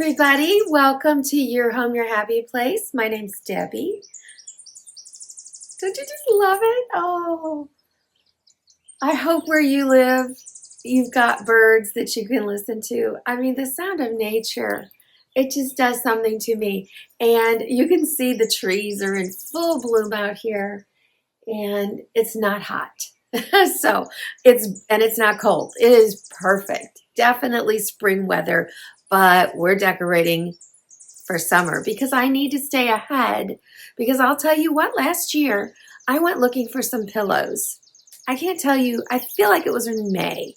everybody. Welcome to Your Home, Your Happy Place. My name's Debbie. Don't you just love it? Oh, I hope where you live, you've got birds that you can listen to. I mean, the sound of nature, it just does something to me. And you can see the trees are in full bloom out here, and it's not hot. It's not cold. It is perfect. Definitely spring weather, but we're decorating for summer because I need to stay ahead. Because I'll tell you what, last year I went looking for some pillows. I can't tell you, I feel like it was in May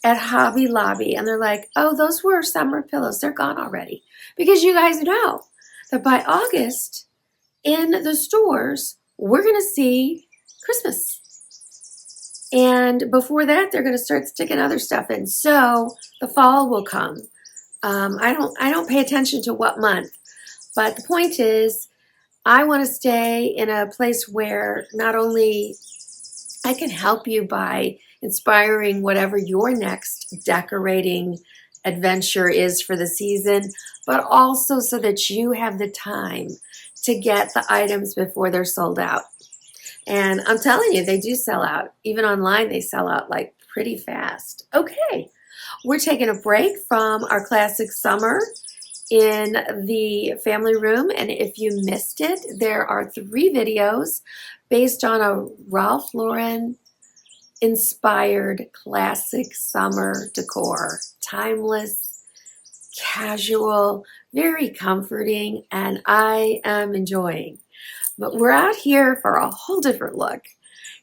at Hobby Lobby, and they're like, oh, those were summer pillows. They're gone already. Because you guys know that by August in the stores, we're going to see Christmas. And before that, they're going to start sticking other stuff in. So the fall will come. I don't pay attention to what month, but the point is, I want to stay in a place where not only I can help you by inspiring whatever your next decorating adventure is for the season, but also so that you have the time to get the items before they're sold out. And I'm telling you, they do sell out. Even online, they sell out like pretty fast. Okay, we're taking a break from our classic summer in the family room. And if you missed it, there are 3 videos based on a Ralph Lauren inspired classic summer decor. Timeless, casual, very comforting, and I am enjoying. But we're out here for a whole different look.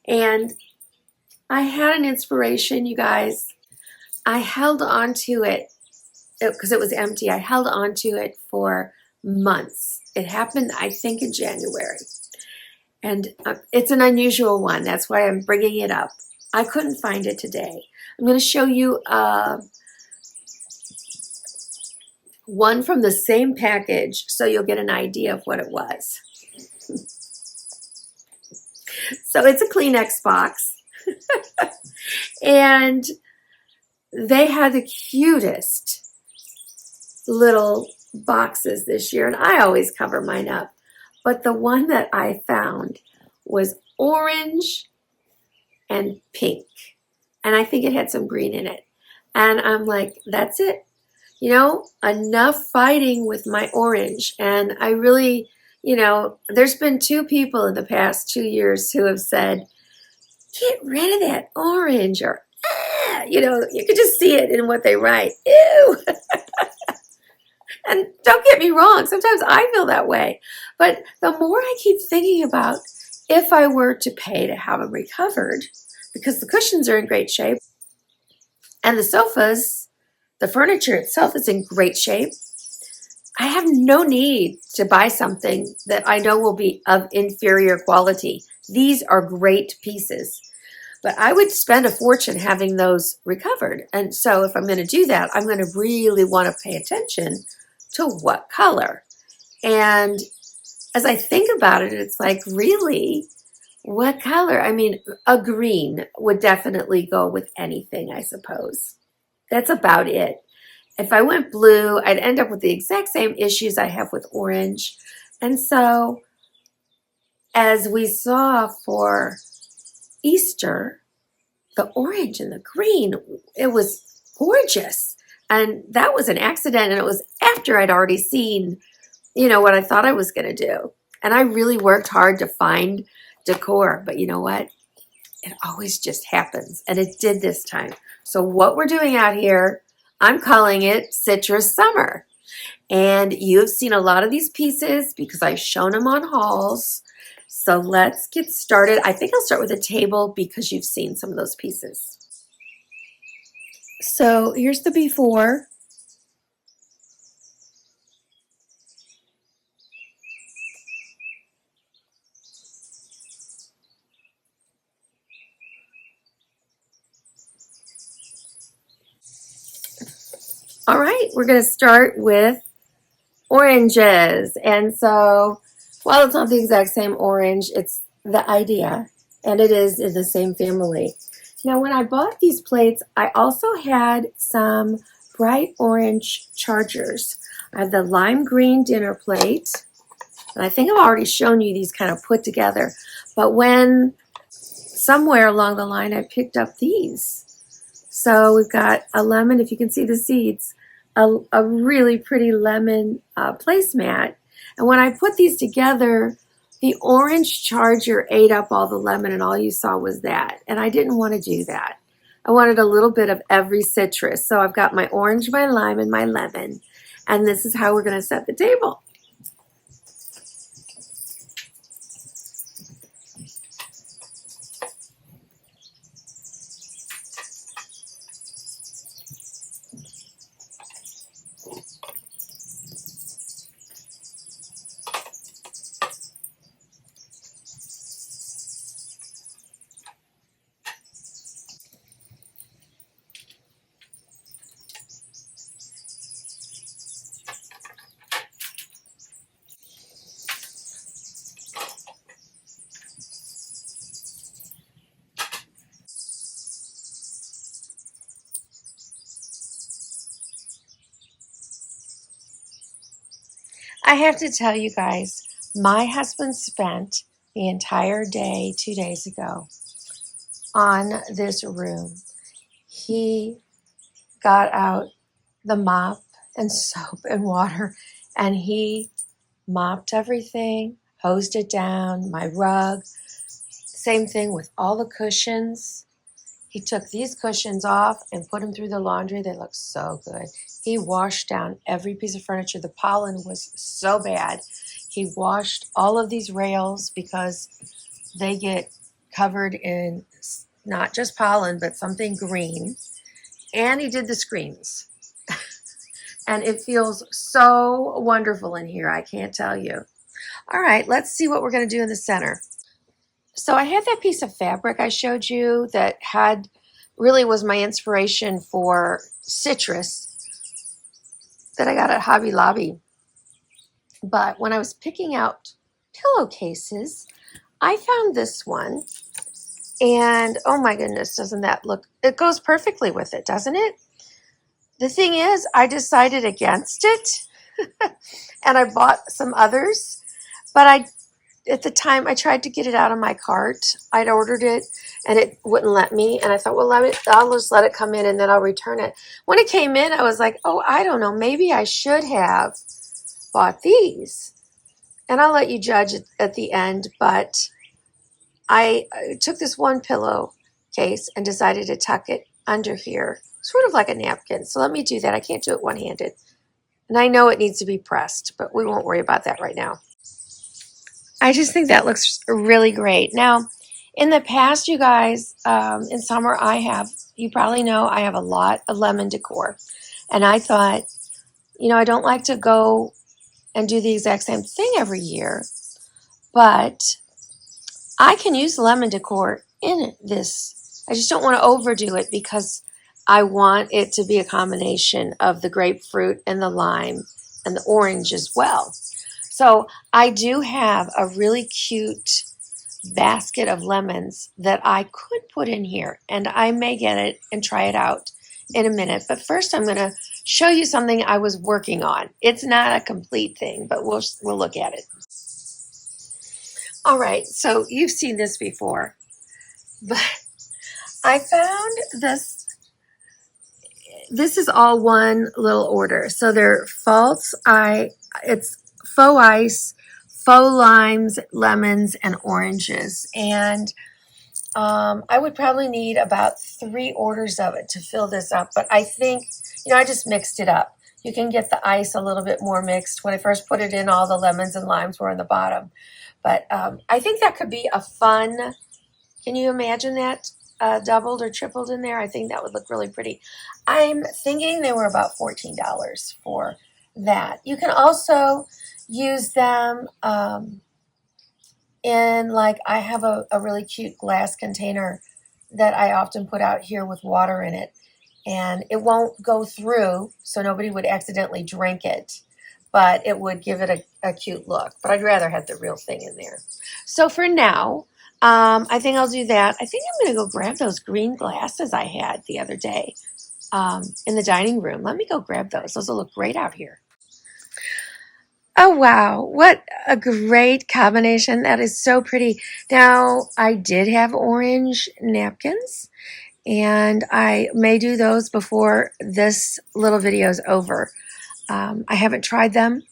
And I had an inspiration, you guys. I held on to it because it was empty. I held on to it for months. It happened, I think, in January. And it's an unusual one. That's why I'm bringing it up. I couldn't find it today. I'm going to show you one from the same package so you'll get an idea of what it was. So it's a Kleenex box. And they had the cutest little boxes this year. And I always cover mine up. But the one that I found was orange and pink. And I think it had some green in it. And I'm like, that's it. You know, enough fighting with my orange. And I really... You know, there's been 2 people in the past 2 years who have said, get rid of that orange, or, you know, you can just see it in what they write. Ew. And don't get me wrong, sometimes I feel that way. But the more I keep thinking about if I were to pay to have them recovered, because the cushions are in great shape, and the sofas, the furniture itself is in great shape, I have no need to buy something that I know will be of inferior quality. These are great pieces, but I would spend a fortune having those recovered. And so if I'm going to do that, I'm going to really want to pay attention to what color. And as I think about it, it's like, really, what color? I mean, a green would definitely go with anything, I suppose. That's about it. If I went blue, I'd end up with the exact same issues I have with orange. And so, as we saw for Easter, the orange and the green, it was gorgeous. And that was an accident, and it was after I'd already seen, you know, what I thought I was going to do. And I really worked hard to find decor. But you know what? It always just happens. And it did this time. So what we're doing out here, I'm calling it Citrus Summer. And you've seen a lot of these pieces because I've shown them on hauls. So let's get started. I think I'll start with a table because you've seen some of those pieces. So here's the before. All right, we're going to start with oranges. And so, while it's not the exact same orange, it's the idea, and it is in the same family. Now, when I bought these plates, I also had some bright orange chargers. I have the lime green dinner plate. And I think I've already shown you these kind of put together. But when somewhere along the line I picked up these. So we've got a lemon, if you can see the seeds, a really pretty lemon placemat. And when I put these together, the orange charger ate up all the lemon and all you saw was that. And I didn't want to do that. I wanted a little bit of every citrus. So I've got my orange, my lime, and my lemon. And this is how we're going to set the table. I have to tell you guys, my husband spent the entire day 2 days ago on this room. He got out the mop and soap and water and he mopped everything, hosed it down, my rug. Same thing with all the cushions. He took these cushions off and put them through the laundry. They look so good. He washed down every piece of furniture. The pollen was so bad. He washed all of these rails because they get covered in not just pollen, but something green. And he did the screens. And it feels so wonderful in here. I can't tell you. All right, let's see what we're going to do in the center. So I had that piece of fabric I showed you that really was my inspiration for citrus that I got at Hobby Lobby. But when I was picking out pillowcases, I found this one. And oh my goodness, doesn't that look, it goes perfectly with it, doesn't it? The thing is, I decided against it. And I bought some others. But at the time, I tried to get it out of my cart. I'd ordered it, and it wouldn't let me. And I thought, well, I'll just let it come in, and then I'll return it. When it came in, I was like, oh, I don't know. Maybe I should have bought these. And I'll let you judge at the end. But I took this one pillowcase and decided to tuck it under here, sort of like a napkin. So let me do that. I can't do it one-handed. And I know it needs to be pressed, but we won't worry about that right now. I just think that looks really great. Now, in the past, you guys, in summer, you probably know I have a lot of lemon decor. And I thought, I don't like to go and do the exact same thing every year, but I can use lemon decor in this. I just don't want to overdo it because I want it to be a combination of the grapefruit and the lime and the orange as well. So I do have a really cute basket of lemons that I could put in here, and I may get it and try it out in a minute. But first I'm going to show you something I was working on. It's not a complete thing, but we'll look at it. All right, so you've seen this before, but I found this. This is all one little order. So they're it's faux ice, faux limes, lemons, and oranges. And I would probably need about 3 orders of it to fill this up. But I think, I just mixed it up. You can get the ice a little bit more mixed. When I first put it in, all the lemons and limes were on the bottom. But I think that could be a fun, can you imagine that doubled or tripled in there? I think that would look really pretty. I'm thinking they were about $14 for that. You can also use them in, like, I have a really cute glass container that I often put out here with water in it. And it won't go through, so nobody would accidentally drink it. But it would give it a cute look. But I'd rather have the real thing in there. So for now, I think I'll do that. I think I'm going to go grab those green glasses I had the other day. in the dining room. Let me go grab those. Those will look great out here. Oh, wow. What a great combination. That is so pretty. Now, I did have orange napkins, and I may do those before this little video is over. I haven't tried them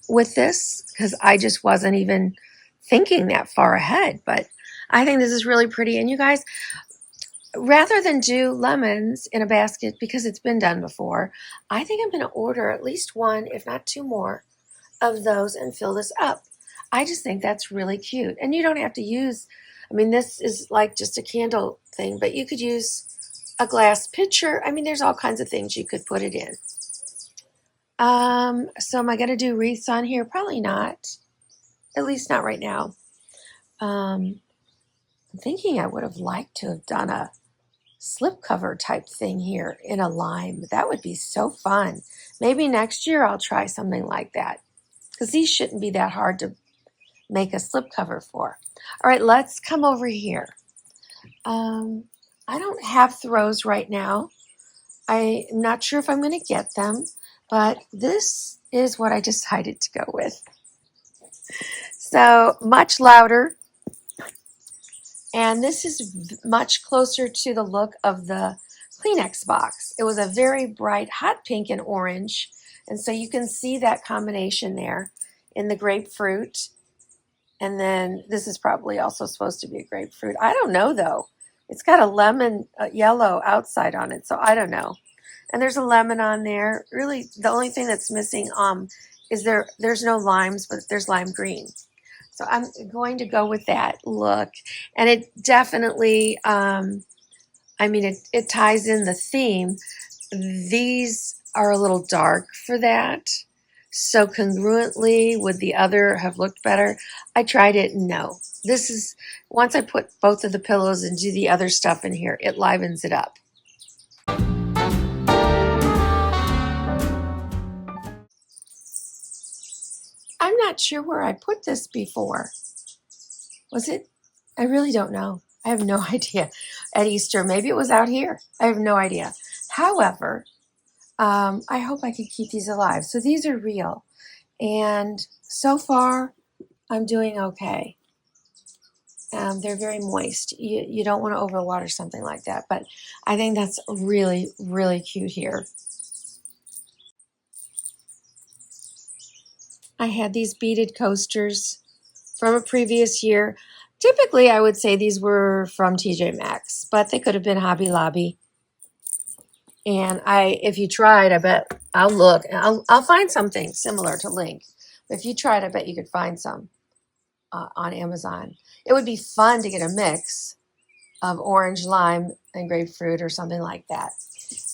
with this because I just wasn't even thinking that far ahead, but I think this is really pretty. And you guys, rather than do lemons in a basket because it's been done before, I think I'm going to order at least one, if not two more, of those and fill this up. I just think that's really cute. And you don't have to use, I mean, this is like just a candle thing, but you could use a glass pitcher. I mean, there's all kinds of things you could put it in. So am I going to do wreaths on here? Probably not. At least not right now. I'm thinking I would have liked to have done a slipcover type thing here in a lime. That would be so fun. Maybe next year I'll try something like that, because these shouldn't be that hard to make a slipcover for. All right, let's come over here. I don't have throws right now. I'm not sure if I'm going to get them, but this is what I decided to go with. So much louder, and this is much closer to the look of the Kleenex box. It was a very bright hot pink and orange, and so you can see that combination there in the grapefruit. And then this is probably also supposed to be a grapefruit. I don't know though. It's got a lemon yellow outside on it, so I don't know. And there's a lemon on there. Really, the only thing that's missing is there's no limes, but there's lime green. So I'm going to go with that look. And it definitely, it ties in the theme. These are a little dark for that. So congruently, would the other have looked better? I tried it. No. This is, once I put both of the pillows and do the other stuff in here, it livens it up. I'm not sure where I put this before. Was it? I really don't know. I have no idea. At Easter, maybe it was out here. I have no idea. However, I hope I can keep these alive. So these are real. And so far, I'm doing okay. They're very moist. You don't want to overwater something like that. But I think that's really, really cute here. I had these beaded coasters from a previous year. Typically, I would say these were from TJ Maxx, but they could have been Hobby Lobby. And if you tried, I bet I'll look. I'll find something similar to link. But if you tried, I bet you could find some on Amazon. It would be fun to get a mix of orange, lime, and grapefruit or something like that.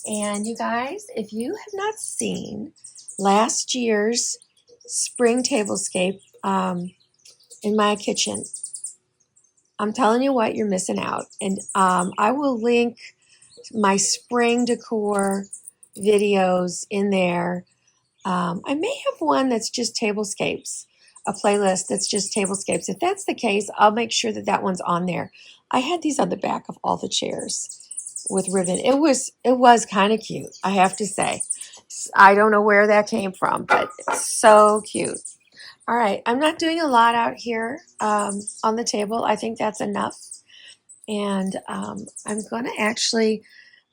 And you guys, if you have not seen last year's spring tablescape in my kitchen, I'm telling you what, you're missing out. And I will link my spring decor videos in there. I may have one that's just tablescapes, a playlist that's just tablescapes. If that's the case, I'll make sure that that one's on there. I had these on the back of all the chairs with ribbon. It was kind of cute, I have to say. I don't know where that came from, but it's so cute. All right, I'm not doing a lot out here on the table. I think that's enough. And I'm going to actually,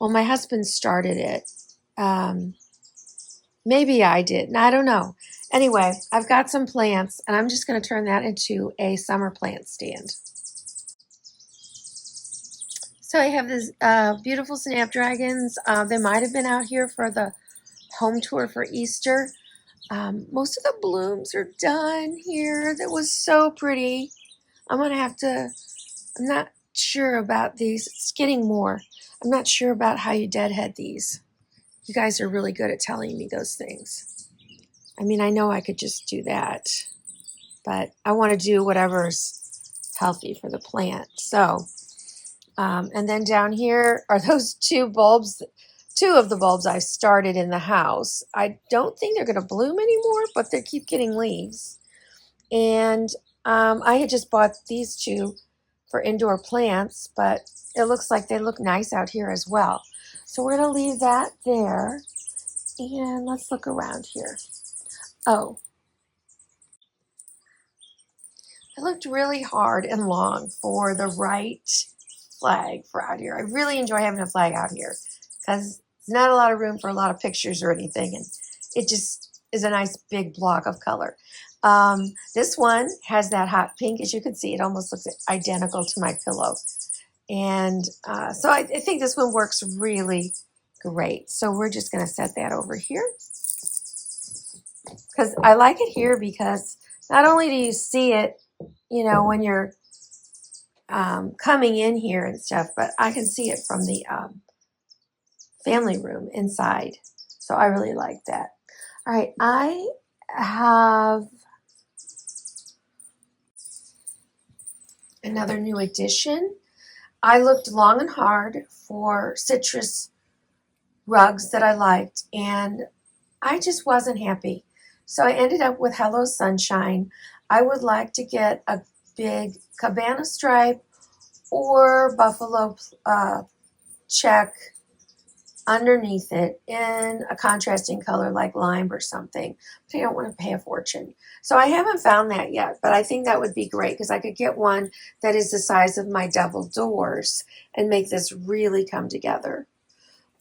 well, my husband started it. Maybe I did. I don't know. Anyway, I've got some plants, and I'm just going to turn that into a summer plant stand. So I have these beautiful snapdragons. They might have been out here for the home tour for Easter. Most of the blooms are done here. That was so pretty. I'm not sure about these. It's getting more. I'm not sure about how you deadhead these. You guys are really good at telling me those things. I mean, I know I could just do that, but I want to do whatever's healthy for the plant. So, and then down here are those two bulbs. Two of the bulbs I started in the house. I don't think they're going to bloom anymore, but they keep getting leaves. And I had just bought these two for indoor plants, but it looks like they look nice out here as well. So we're going to leave that there. And let's look around here. Oh, I looked really hard and long for the right flag for out here. I really enjoy having a flag out here because there's not a lot of room for a lot of pictures or anything. And it just is a nice big block of color. This one has that hot pink. As you can see, it almost looks identical to my pillow. And so I think this one works really great. So we're just going to set that over here. Because I like it here because not only do you see it, you know, when you're coming in here and stuff, but I can see it from the family room inside. So I really like that. All right, I have another new addition. I looked long and hard for citrus rugs that I liked, and I just wasn't happy. So I ended up with Hello Sunshine. I would like to get a big cabana stripe or buffalo check underneath it in a contrasting color like lime or something. But I don't want to pay a fortune. So I haven't found that yet, but I think that would be great because I could get one that is the size of my double doors and make this really come together.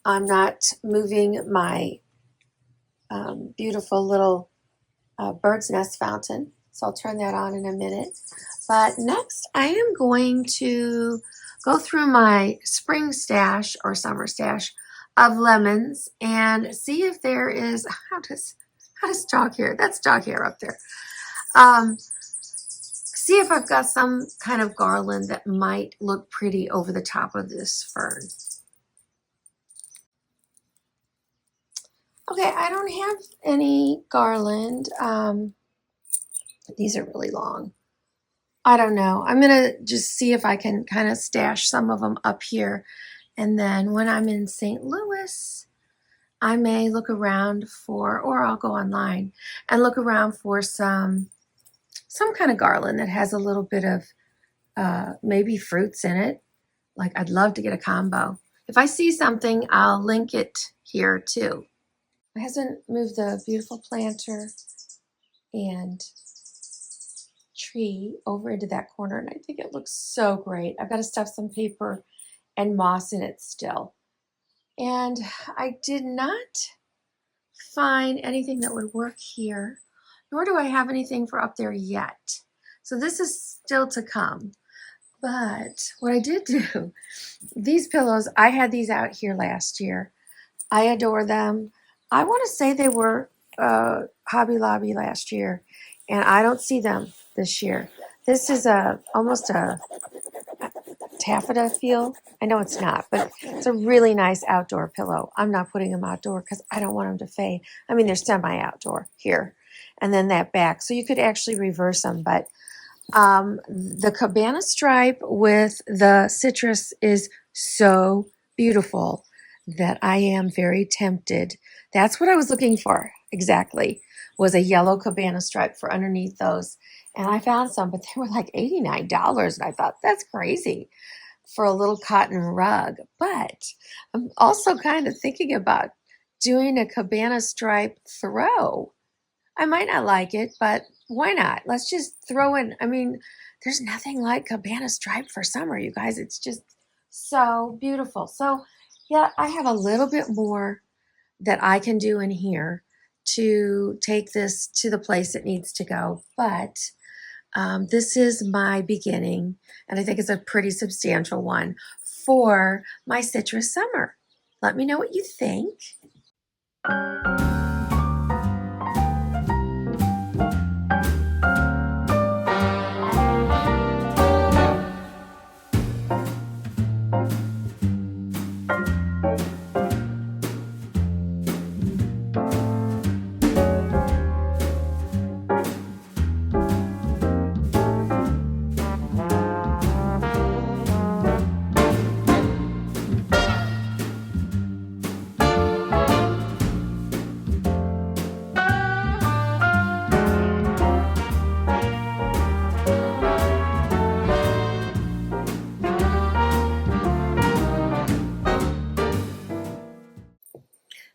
I'm not moving my beautiful little bird's nest fountain, so I'll turn that on in a minute. But next, I am going to go through my spring stash or summer stash of lemons and see if there is, how does dog hair, that's dog hair up there. See if I've got some kind of garland that might look pretty over the top of this fern. Okay, I don't have any garland. These are really long. I don't know. I'm going to just see if I can kind of stash some of them up here. And then when I'm in St. Louis, I may look around for, or I'll go online and look around for some kind of garland that has a little bit of maybe fruits in it. Like I'd love to get a combo. If I see something, I'll link it here too. My husband moved the beautiful planter and tree over into that corner, and I think it looks so great. I've got to stuff some paper and moss in it still. And I did not find anything that would work here, nor do I have anything for up there yet. So this is still to come. But what I did do, these pillows, I had these out here last year. I adore them. I want to say they were Hobby Lobby last year, and I don't see them this year. This is almost a taffeta feel. I know it's not, but it's a really nice outdoor pillow. I'm not putting them outdoor because I don't want them to fade. I mean, they're semi-outdoor here, and then that back. So you could actually reverse them, but the cabana stripe with the citrus is so beautiful that I am very tempted. That's what I was looking for exactly, was a yellow cabana stripe for underneath those. And I found some, but they were like $89. And I thought, that's crazy for a little cotton rug. But I'm also kind of thinking about doing a cabana stripe throw. I might not like it, but why not? Let's just throw in. I mean, there's nothing like cabana stripe for summer, you guys. It's just so beautiful. So yeah, I have a little bit more that I can do in here to take this to the place it needs to go. But this is my beginning, and I think it's a pretty substantial one for my citrus summer. Let me know what you think.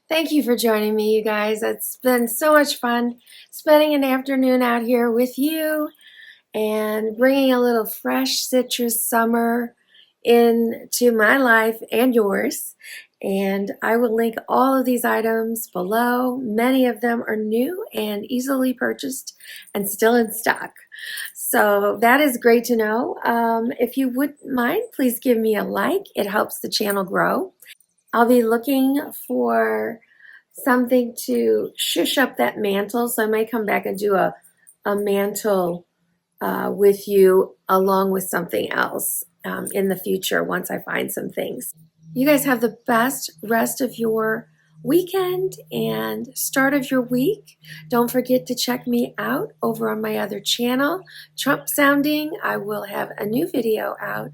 Thank you for joining me, you guys. It's been so much fun spending an afternoon out here with you and bringing a little fresh citrus summer into my life and yours. And I will link all of these items below. Many of them are new and easily purchased and still in stock. So that is great to know. If you wouldn't mind, please give me a like. It helps the channel grow. I'll be looking for something to shush up that mantle. So I might come back and do a mantle with you along with something else in the future once I find some things. You guys have the best rest of your weekend and start of your week. Don't forget to check me out over on my other channel, Trump Sounding. I will have a new video out,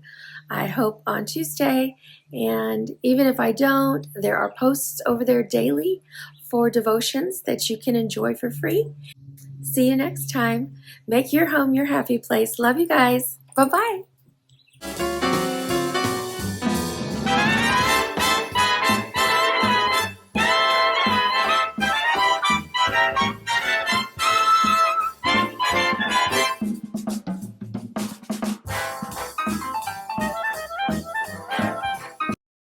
I hope, on Tuesday. And even if I don't, there are posts over there daily for devotions that you can enjoy for free. See you next time. Make your home your happy place. Love you guys. Bye-bye.